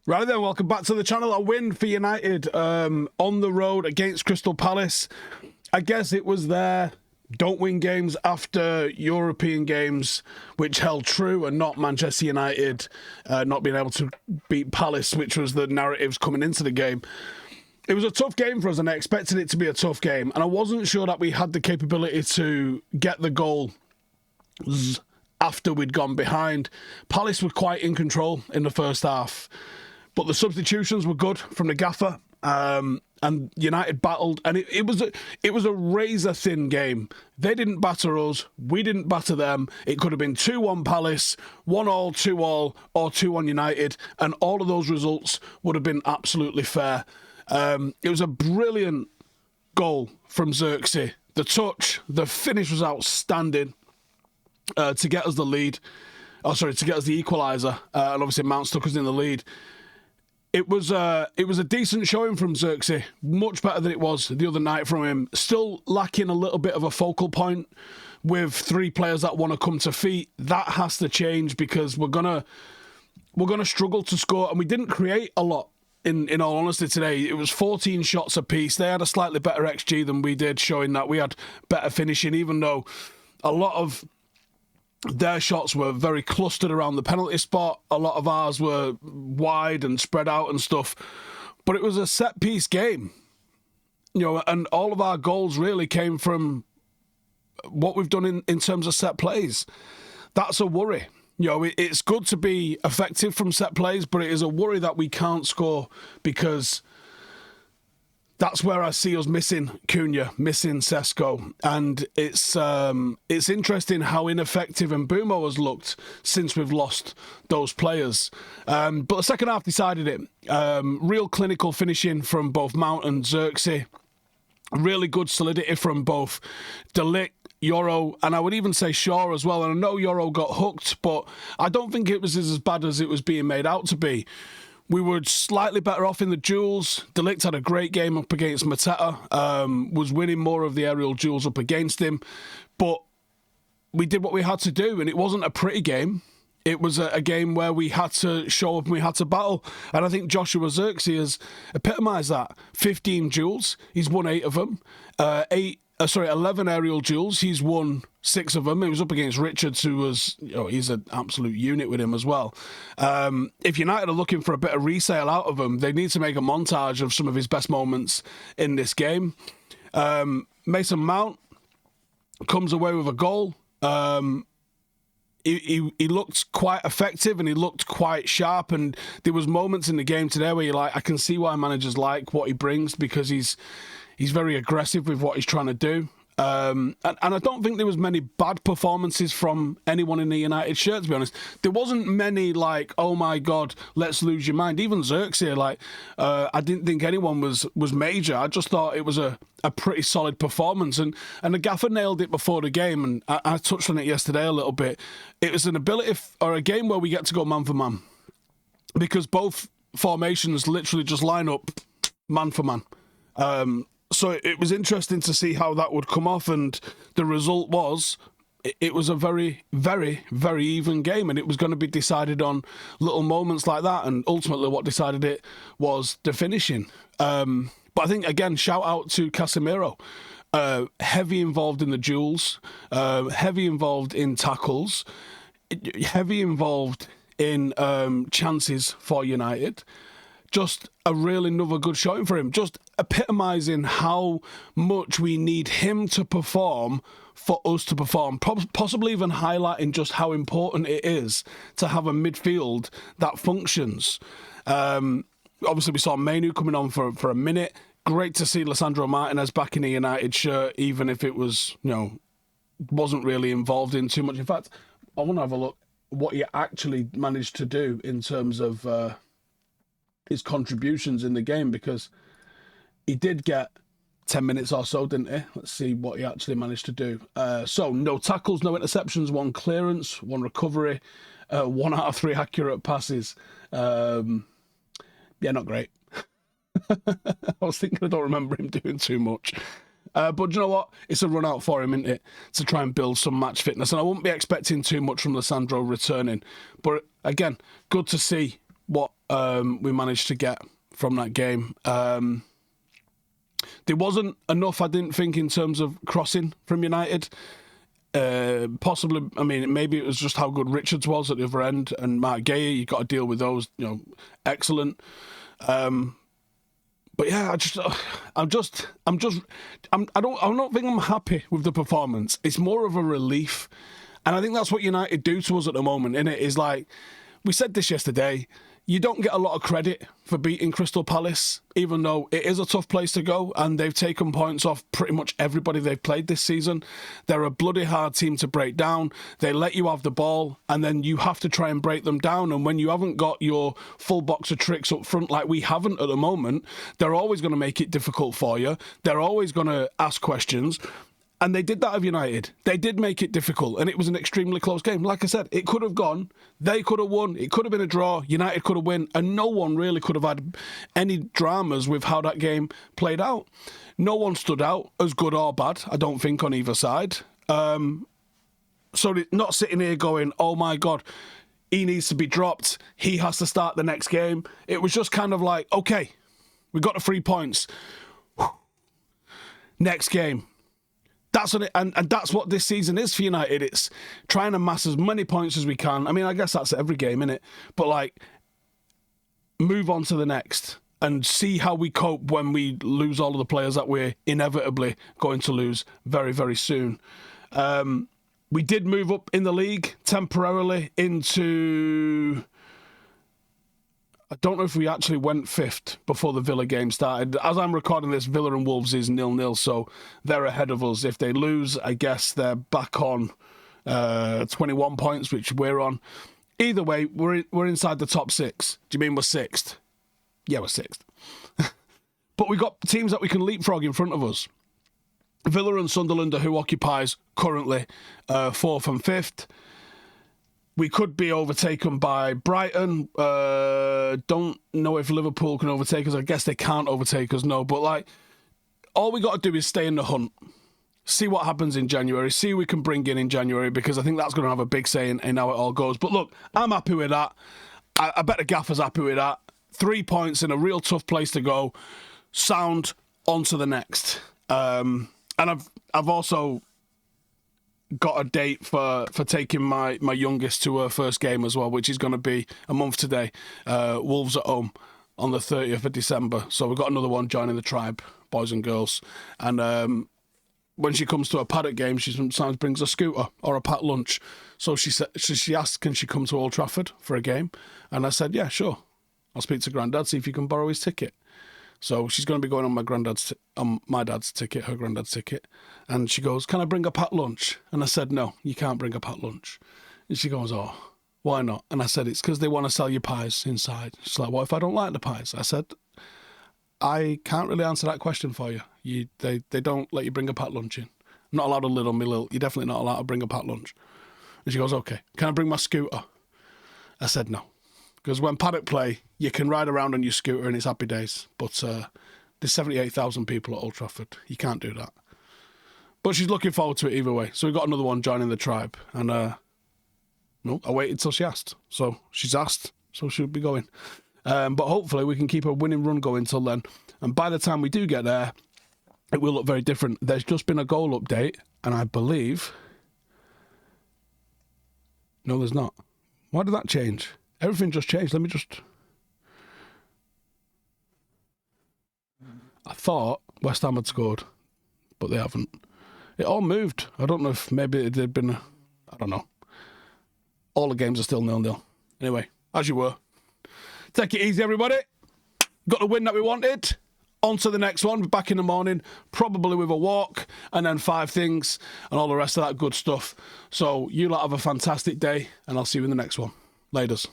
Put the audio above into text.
Right then, welcome back to the channel. A win for United on the road against Crystal Palace. I guess it was their don't win games after European games, which held true, and not Manchester United not being able to beat Palace, which was the narratives coming into the game. It was a tough game for us, and I expected it to be a tough game, and I wasn't sure that we had the capability to get the goal after we'd gone behind. Palace were quite in control in the first half, but the substitutions were good from the gaffer, and United battled, and it was a razor-thin game. They didn't batter us, we didn't batter them. It could have been 2-1 Palace, 1-1, 2-1, or 2-1 United, and all of those results would have been absolutely fair. It was a brilliant goal from Zirkzee. The touch, the finish was outstanding to get us the lead. Oh, sorry, to get us the equaliser, and obviously Mount stuck us in the lead. It was a decent showing from Zirkzee, much better than it was the other night from him. Still lacking a little bit of a focal point with three players that want to come to feet. That has to change because we're gonna struggle to score, and we didn't create a lot. In all honesty, today it was 14 shots apiece. They had a slightly better XG than we did, showing that we had better finishing, even though a lot of their shots were very clustered around the penalty spot. A lot of ours were wide and spread out and stuff. But it was a set-piece game, you know, and all of our goals really came from what we've done in terms of set plays. That's a worry. You know, it's good to be effective from set plays, but it is a worry that we can't score, because that's where I see us missing Cunha, missing Sesko, and it's interesting how ineffective Mbuemo has looked since we've lost those players. But the second half decided it. Real clinical finishing from both Mount and Zirkzee. Really good solidity from both De Ligt, Euro, and I would even say Shaw as well. And I know Euro got hooked, but I don't think it was as bad as it was being made out to be. We were slightly better off in the duels. De Ligt had a great game up against Mateta, was winning more of the aerial duels up against him. But we did what we had to do, and it wasn't a pretty game. It was a game where we had to show up and we had to battle. And I think Joshua Zirkzee has epitomised that. 15 duels, he's won 8 of them. 11 aerial duels, he's won 6 of them. He was up against Richards, who was, you know, he's an absolute unit with him as well. If United are looking for a bit of resale out of him, they need to make a montage of some of his best moments in this game. Mason Mount comes away with a goal. He looked quite effective and he looked quite sharp, and there was moments in the game today where you're like, I can see why managers like what he brings, because he's very aggressive with what he's trying to do. And I don't think there was many bad performances from anyone in the United shirt, to be honest. There wasn't many like, oh my God, let's lose your mind. Even Zirkzee, like, I didn't think anyone was major. I just thought it was a pretty solid performance. And the gaffer nailed it before the game, and I touched on it yesterday a little bit. It was an ability or a game where we get to go man for man, because both formations literally just line up man for man. So it was interesting to see how that would come off, and the result was it was a very, very, very even game, and it was going to be decided on little moments like that, and ultimately what decided it was the finishing. But I think, again, shout out to Casemiro. Heavy involved in the duels, heavy involved in tackles, heavy involved in chances for United. Just a really another good showing for him. Just epitomising how much we need him to perform for us to perform. Possibly even highlighting just how important it is to have a midfield that functions. Obviously, we saw Menu coming on for a minute. Great to see Lisandro Martinez back in a United shirt, even if it was, you know, wasn't really involved in too much. In fact, I want to have a look what he actually managed to do in terms of his contributions in the game, because he did get 10 minutes or so, didn't he? Let's see what he actually managed to do. So, no tackles, no interceptions, 1 clearance, 1 recovery, 1 out of 3 accurate passes. Yeah, not great. I was thinking I don't remember him doing too much. But you know what? It's a run out for him, isn't it? To try and build some match fitness. And I won't be expecting too much from Lisandro returning. But again, good to see what we managed to get from that game. There wasn't enough, I didn't think, in terms of crossing from United. Possibly, I mean, maybe it was just how good Richards was at the other end, and Mark Gay, you got to deal with those, you know, excellent. But yeah, I don't think I'm happy with the performance. It's more of a relief, and I think that's what United do to us at the moment. Innit? Is like, we said this yesterday. You don't get a lot of credit for beating Crystal Palace, even though it is a tough place to go, and they've taken points off pretty much everybody they've played this season. They're a bloody hard team to break down. They let you have the ball, and then you have to try and break them down. And when you haven't got your full box of tricks up front like we haven't at the moment, they're always going to make it difficult for you. They're always going to ask questions. And they did that of United. They did make it difficult, and it was an extremely close game. Like I said, it could have gone. They could have won. It could have been a draw. United could have won, and no one really could have had any dramas with how that game played out. No one stood out as good or bad, I don't think, on either side. So not sitting here going, oh my God, he needs to be dropped. He has to start the next game. It was just kind of like, okay, we got the 3 points. Next game. That's what and that's what this season is for United. It's trying to amass as many points as we can. I mean, I guess that's every game, innit? But, like, move on to the next and see how we cope when we lose all of the players that we're inevitably going to lose very, very soon. We did move up in the league temporarily into... I don't know if we actually went 5th before the Villa game started. As I'm recording this, Villa and Wolves is 0-0, so they're ahead of us. If they lose, I guess they're back on 21 points, which we're on. Either way, we're inside the top 6. Do you mean we're 6th? Yeah, we're 6th. But we've got teams that we can leapfrog in front of us. Villa and Sunderland are who occupies currently 4th and 5th. We could be overtaken by Brighton. Don't know if Liverpool can overtake us. I guess they can't overtake us, no. But, like, all we got to do is stay in the hunt. See what happens in January. See who we can bring in January, because I think that's going to have a big say in how it all goes. But, look, I'm happy with that. I bet the gaffer's happy with that. 3 points in a real tough place to go. Sound, on to the next. And I've also... got a date for taking my youngest to her first game as well, which is going to be a month today. Wolves at home on the 30th of December. So we've got another one joining the tribe, boys and girls. And when she comes to a paddock game, she sometimes brings a scooter or a packed lunch. So she asked, can she come to Old Trafford for a game? And I said, yeah, sure. I'll speak to Grandad, see if you can borrow his ticket. So she's going to be going on my dad's ticket, her granddad's ticket. And she goes, can I bring a packed lunch? And I said, no, you can't bring a packed lunch. And she goes, oh, why not? And I said, it's because they want to sell you pies inside. She's like, what if I don't like the pies? I said, I can't really answer that question for you. They don't let you bring a packed lunch in. I'm not allowed a lid on my little. You're definitely not allowed to bring a packed lunch. And she goes, okay, can I bring my scooter? I said, no. Because when paddock play, you can ride around on your scooter and it's happy days. But there's 78,000 people at Old Trafford. You can't do that. But she's looking forward to it either way. So we've got another one joining the tribe. And no, I waited till she asked. So she's asked, so she'll be going. But hopefully we can keep a winning run going till then. And by the time we do get there, it will look very different. There's just been a goal update. And I believe... No, there's not. Why did that change? Everything just changed. Let me just... I thought West Ham had scored, but they haven't. It all moved. I don't know if maybe it had been... I don't know. All the games are still 0-0. Anyway, as you were. Take it easy, everybody. Got the win that we wanted. On to the next one. We're back in the morning, probably with a walk, and then 5 things, and all the rest of that good stuff. So you lot have a fantastic day, and I'll see you in the next one. Laters.